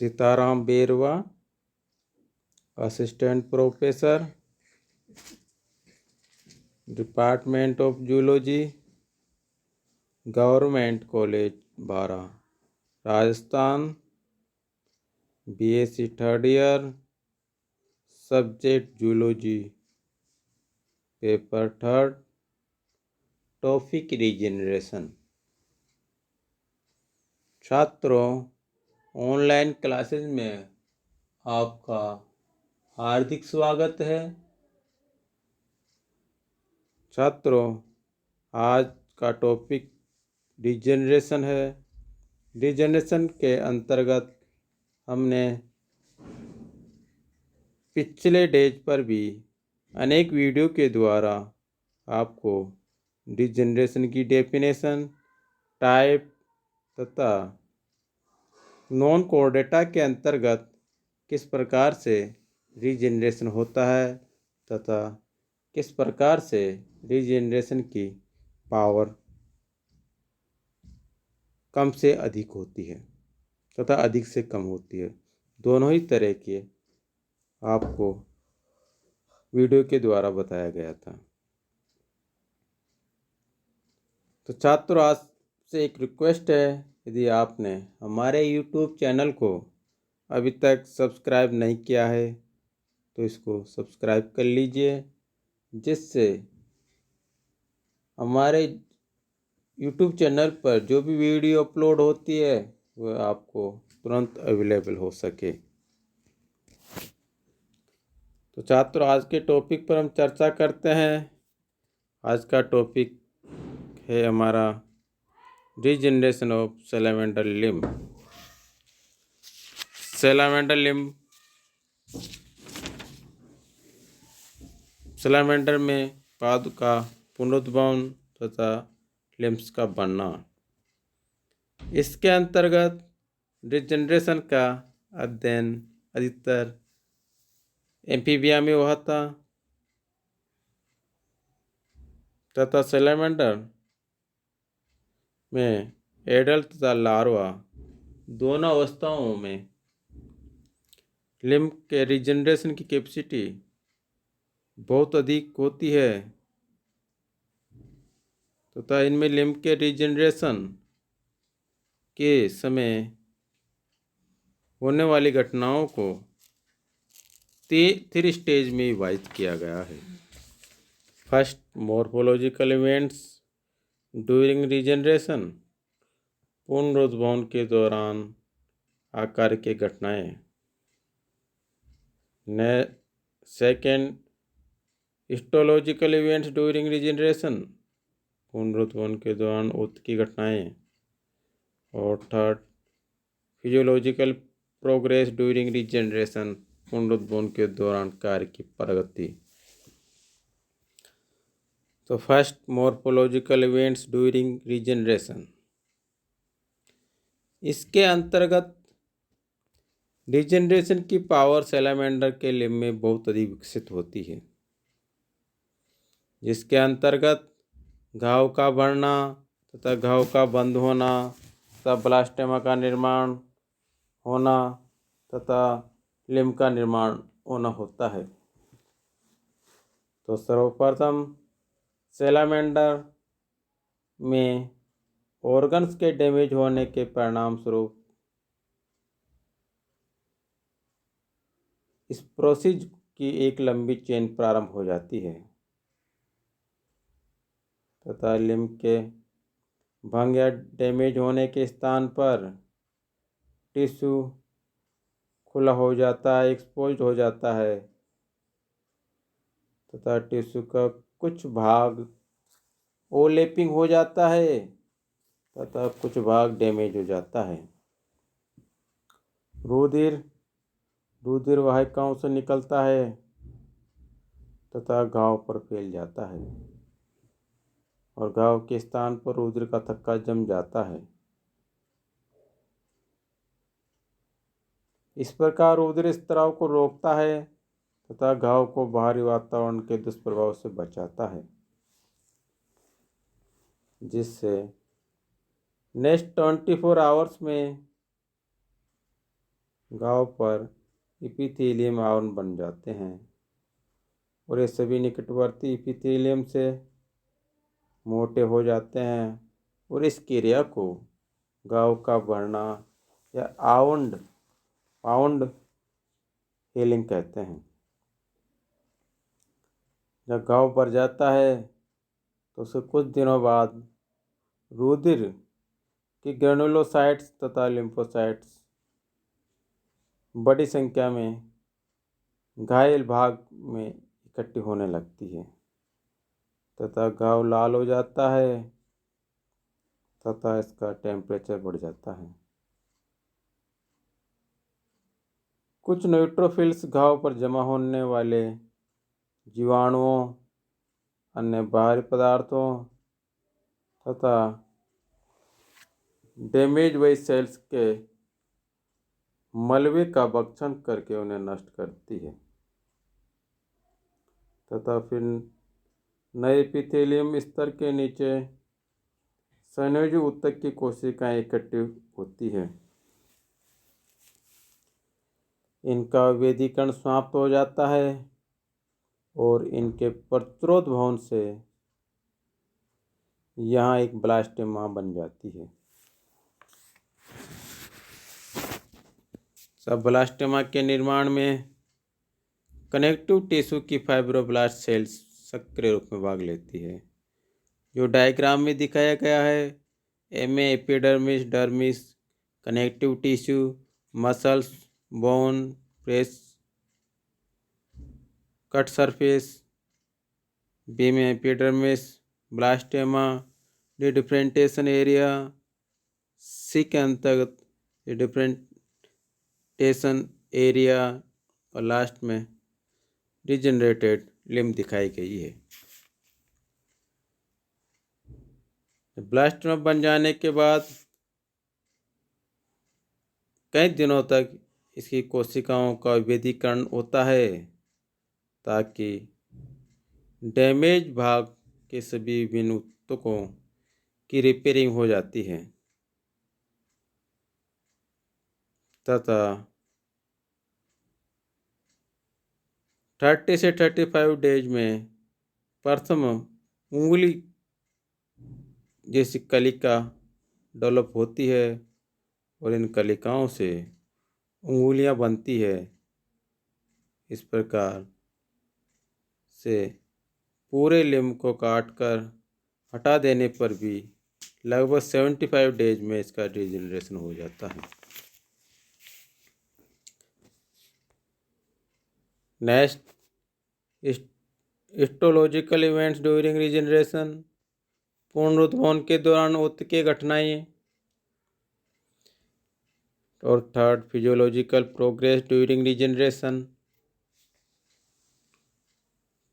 Sitaram Berwa, assistant professor, department of zoology, government college Baran, Rajasthan, BSc third year, subject zoology, paper third, topic regeneration. छात्रों, online classes में आपका हार्दिक स्वागत है। छात्रों, आज का टॉपिक रीजनरेशन है। रीजनरेशन के अंतर्गत हमने पिछले डेज पर भी अनेक वीडियो के द्वारा आपको रीजनरेशन की डेफिनेशन, टाइप तथा नॉन कोर डेटा के अंतर्गत किस प्रकार से रीजनरेशन होता है तथा किस प्रकार से रीजनरेशन की पावर कम से अधिक होती है तथा अधिक से कम होती है, दोनों ही तरह के आपको वीडियो के द्वारा बताया गया था। तो छात्रों, आज से एक रिक्वेस्ट है, यदि आपने हमारे YouTube चैनल को अभी तक सब्सक्राइब नहीं किया है तो इसको सब्सक्राइब कर लीजिए, जिससे हमारे YouTube चैनल पर जो भी वीडियो अपलोड होती है वह आपको तुरंत अवेलेबल हो सके। तो छात्रों, आज के टॉपिक पर हम चर्चा करते हैं। आज का टॉपिक है हमारा regeneration of salamander limb. Salamander limb, salamander में पाद का पुनरुद्भव तथा लिम्ब्स का बनना। इसके अंतर्गत रीजनरेशन का अध्ययन अधिकतर एम्फीबिया में हुआ था तथा सैलामेंडर में एडल्ट तथा लार्वा दोनों अवस्थाओं में लिम्ब के रीजनरेशन की कैपेसिटी बहुत अधिक होती है तथा इनमें लिम्ब के रीजनरेशन के समय होने वाली घटनाओं को 3 स्टेज में विभाजित किया गया है। First, morphological events during regeneration, पुनरुद्भव के दौरान आकार के घटनाएं। Second, histological events during regeneration, पुनरुद्भव के दौरान उत्त की घटनाएं। और third, physiological progress during regeneration, पुनरुद्भव के दौरान कार्य की प्रगति। तो first, morphological events during regeneration. इसके अंतर्गत रीजनरेशन की पावर सैलामेंडर के लिम्ब में बहुत अधिक विकसित होती है, जिसके अंतर्गत घाव का बढ़ना तथा घाव का बंद होना तथा ब्लास्टेमा का निर्माण होना तथा लिम्ब का निर्माण होना होता है। तो सर्वप्रथम सैलामेंडर में ऑर्गन्स के डैमेज होने के परिणाम स्वरूप इस प्रोसेस की एक लंबी चेन प्रारंभ हो जाती है तथा लिम्ब के भंग या डैमेज होने के स्थान पर टिश्यू खुला हो जाता है, एक्सपोज हो जाता है तथा टिश्यू का कुछ भाग ओवरलैपिंग हो जाता है तथा कुछ भाग डैमेज हो जाता है। रुधिर वाहिकाओं से निकलता है तथा घाव पर फैल जाता है और घाव के स्थान पर रुधिर का थक्का जम जाता है। इस प्रकार रुधिर स्त्राव को रोकता है तथा घाव को बाहरी वातावरण के दुष्प्रभाव से बचाता है, जिससे नेक्स्ट 24 आवर्स में घाव पर इपिथेलियम आवरण बन जाते हैं और ये सभी निकटवर्ती इपिथेलियम से मोटे हो जाते हैं और इस क्रिया को घाव का बढ़ना या पाउंड हीलिंग कहते हैं। जब घाव बढ़ जाता है तो उसके कुछ दिनों बाद रुधिर की ग्रेनुलोसाइट्स तथा लिम्फोसाइट्स बड़ी संख्या में घायल भाग में इकट्ठी होने लगती है तथा घाव लाल हो जाता है तथा इसका टेम्परेचर बढ़ जाता है। कुछ न्यूट्रोफिल्स घाव पर जमा होने वाले जीवाणुओं, अन्य बाहरी पदार्थों तथा डैमेज हुए सेल्स के मलबे का भक्षण करके उन्हें नष्ट करती है तथा फिर नए एपिथेलियम स्तर के नीचे संयोजी ऊतक की कोशिकाएं इकट्ठी होती है। इनका विभेदीकरण समाप्त हो जाता है और इनके प्रतिरोध भवन से यहाँ एक ब्लास्टेमा बन जाती है। सब ब्लास्टेमा के निर्माण में कनेक्टिव टिश्यू की फाइब्रोब्लास्ट सेल्स सक्रिय रूप में भाग लेती है। जो डायग्राम में दिखाया गया है, एमे epidermis, dermis, connective tissue, muscles, bone, press, cut surface, B में epidermis, blastema, differentiation area, C के अंतर्गत डिफरेंटेशन एरिया और लास्ट में डिजेनरेटेड लिम्ब दिखाई गई है। ब्लास्टेमा बन जाने के बाद कई दिनों तक इसकी कोशिकाओं का विभेदीकरण होता है ताकि डैमेज भाग के सभी विभिन्न ऊतकों की रिपेयरिंग हो जाती है तथा 30 से 35 डेज में प्रथम उंगली जैसी कलिका डेवलप होती है और इन कलिकाओं से उंगलियां बनती है। इस प्रकार से पूरे लिम्ब को काटकर हटा देने पर भी लगभग 75 डेज में इसका डिजेनरेशन हो जाता है। Next, histological events during regeneration, पुनरुत्थान के दौरान ऊतकीय घटनाएं। और third, physiological progress during regeneration,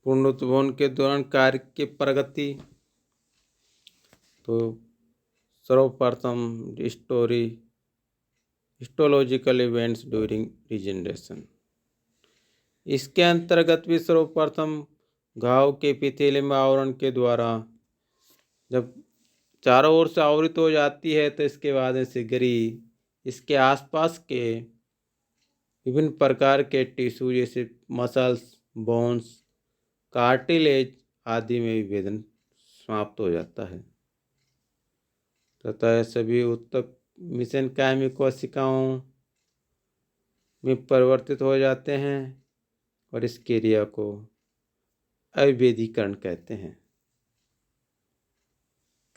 पुनरुत्थान के दौरान कार्य की प्रगति। तो सर्वप्रथम हिस्टोलॉजिकल इवेंट्स ड्यूरिंग रीजनरेशन, इसके अंतर्गत भी सर्वप्रथम घाव के एपिथेलियम आवरण के द्वारा जब चारों ओर से आवृत हो जाती है तो इसके बाद से गिरी इसके आसपास के विभिन्न प्रकार के टिश्यू जैसे मसल्स, बोन्स, कार्टिलेज आदि में विभेदन समाप्त हो जाता है तथा सभी ऊतक मेसेनकाइमल कोशिकाओं में परिवर्तित हो जाते हैं और इस क्रिया को अविभेदीकरण कहते हैं।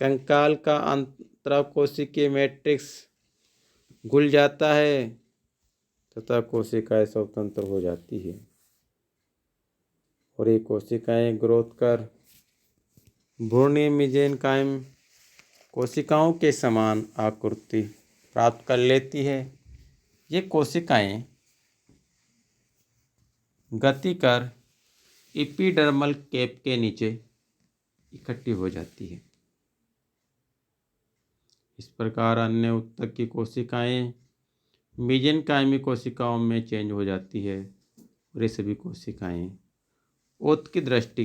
कंकाल का अंतराकोशिकीय मैट्रिक्स घुल जाता है तथा कोशिकाएं स्वतंत्र हो जाती है और ये कोशिकाएं ग्रोथ कर भ्रूणीय मेसेनकाइमल कोशिकाओं के समान आकृति प्राप्त कर लेती है। ये कोशिकाएं गति कर एपिडर्मल कैप के नीचे इकट्ठी हो जाती है। इस प्रकार अन्य ऊतक की कोशिकाएं मेसेनकाइमल कोशिकाओं में चेंज हो जाती है और ये सभी कोशिकाएं उत्कीय दृष्टि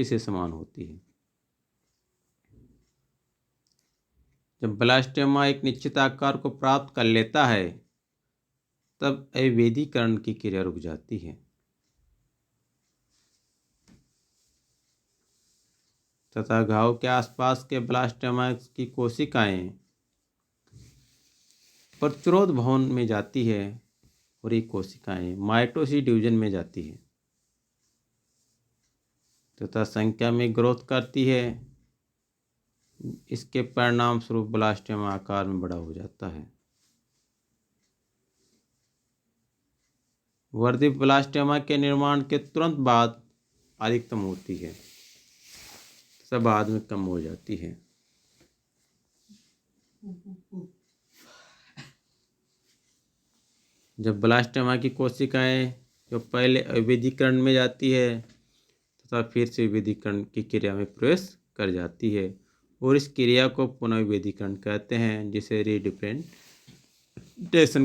से समान होती है। जब ब्लास्टोमा एक निश्चित आकार को प्राप्त कर लेता है तब अविभेदीकरण की क्रिया रुक जाती है तथा घाव के आसपास के ब्लास्टोमा की कोशिकाएं प्रतिरोध भवन में जाती है और ये कोशिकाएं माइटोसिस डिवीजन में जाती है तथा संख्या में ग्रोथ करती है। इसके परिणाम स्वरूप ब्लास्टोमा आकार में बड़ा हो जाता है। वृद्धि ब्लास्टोमा के निर्माण के तुरंत बाद अधिकतम होती है तथा बाद में कम हो जाती है। जब ब्लास्टोमा की कोशिकाएं जो पहले अविभेदीकरण में जाती है तथा फिर से विभेदीकरण की क्रिया में प्रवेश कर जाती है और इस क्रिया को पुनर्विभेदीकरण कहते हैं, जिसे रीडिफरेंशिएशन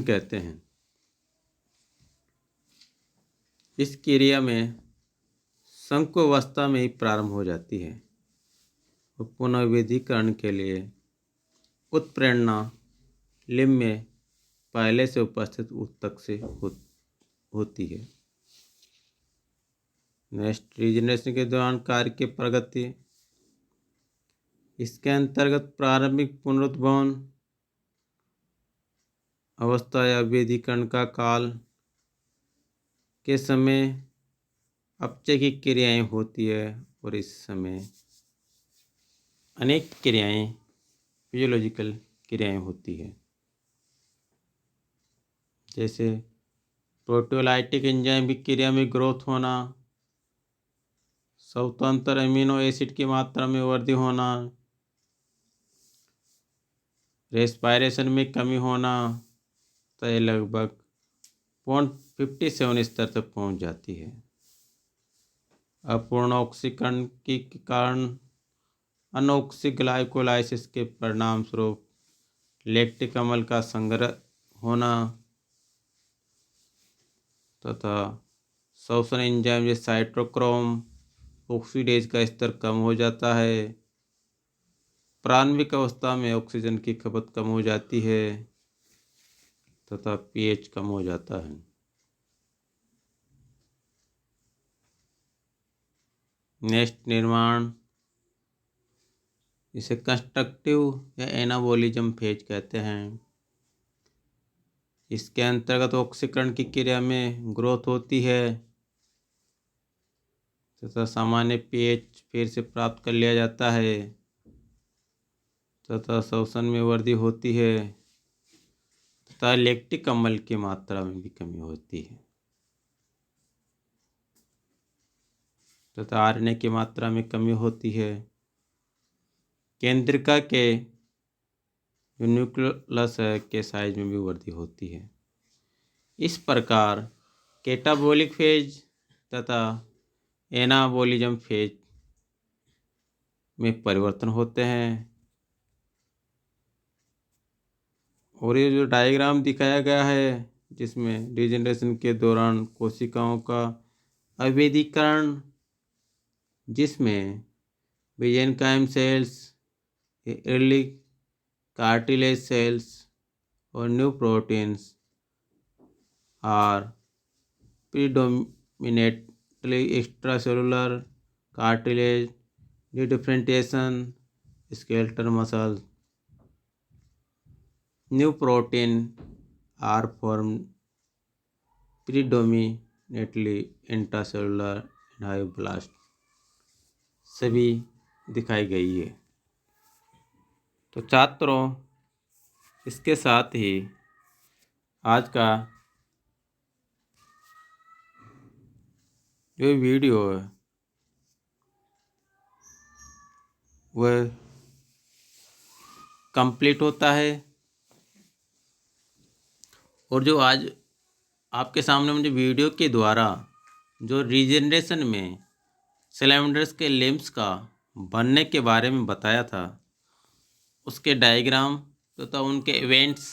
कहते हैं। इस क्रिया में शंकु अवस्था में ही प्रारंभ हो जाती है और पुनर्विभेदीकरण के लिए उत्प्रेरणा लिम्ब में पहले से उपस्थित ऊतक से होती है। नेक्स्ट, रीजनरेशन के दौरान कार्य की प्रगति। इसके अंतर्गत प्रारंभिक पुनरुद्भवन अवस्था या विभेदीकरण का काल के समय अपचय की क्रियाएं होती है और इस समय अनेक क्रियाएं फिजियोलॉजिकल क्रियाएं होती है, जैसे प्रोटियोलाइटिक एंजाइम की क्रिया में ग्रोथ होना, स्वतंत्र अमीनो एसिड की मात्रा में वृद्धि होना, रेस्पिरेशन में कमी होना, तो ये लगभग 0.57 स्तर तक पहुंच जाती है। अपूर्ण ऑक्सीकरण के कारण अनऑक्सी ग्लाइकोलाइसिस के परिणाम स्वरूप लैक्टिक अम्ल का संग्रह होना तथा श्वसन एंजाइम जैसे साइटोक्रोम ऑक्सीडेज का स्तर कम हो जाता है। प्रारंभिक अवस्था में ऑक्सीजन की खपत कम हो जाती है तथा पीएच कम हो जाता है। नेक्स्ट, निर्माण, इसे कंस्ट्रक्टिव या एनाबोलिज्म फेज कहते हैं। इसके अंतर्गत ऑक्सीकरण की क्रिया में ग्रोथ होती है तथा सामान्य पीएच फिर से प्राप्त कर लिया जाता है तथा श्वसन में वृद्धि होती है तथा लैक्टिक अम्ल की मात्रा में भी कमी होती है तथा आरएनए की मात्रा में कमी होती है। केंद्रिका के जो न्यूक्लियस है के साइज में भी वृद्धि होती है। इस प्रकार कैटाबोलिक फेज तथा एनाबोलिज्म फेज में परिवर्तन होते हैं। और ये जो डायग्राम दिखाया गया है जिसमें डिजेनरेशन के दौरान कोशिकाओं का अविभेदीकरण, जिसमें mesenchyme cells, early cartilage cells और new proteins are predominantly extracellular cartilage, differentiation, skeletal muscle. New protein are formed predominantly intracellular blast सभी दिखाई गई है। तो छात्रों, इसके साथ ही आज का जो वीडियो है वह कंप्लीट होता है। और जो आज आपके सामने मुझे वीडियो के द्वारा जो रीजनरेशन में सैलमेंडर्स के लिम्स का बनने के बारे में बताया था, उसके डायग्राम तथा उनके इवेंट्स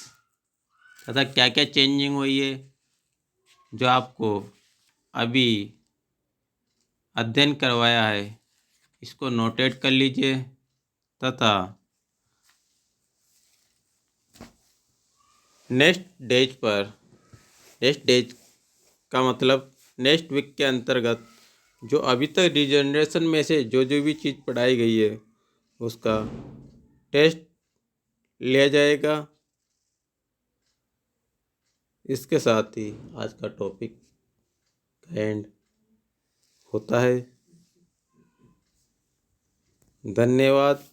तथा क्या क्या चेंजिंग हुई है जो आपको अभी अध्ययन करवाया है, इसको नोटेट कर लीजिए तथा नेक्स्ट डेज पर, नेक्स्ट डेज का मतलब नेक्स्ट वीक के अंतर्गत जो अभी तक रीजनरेशन में से जो जो भी चीज़ पढ़ाई गई है उसका टेस्ट लिया जाएगा। इसके साथ ही आज का टॉपिक का एंड होता है। धन्यवाद।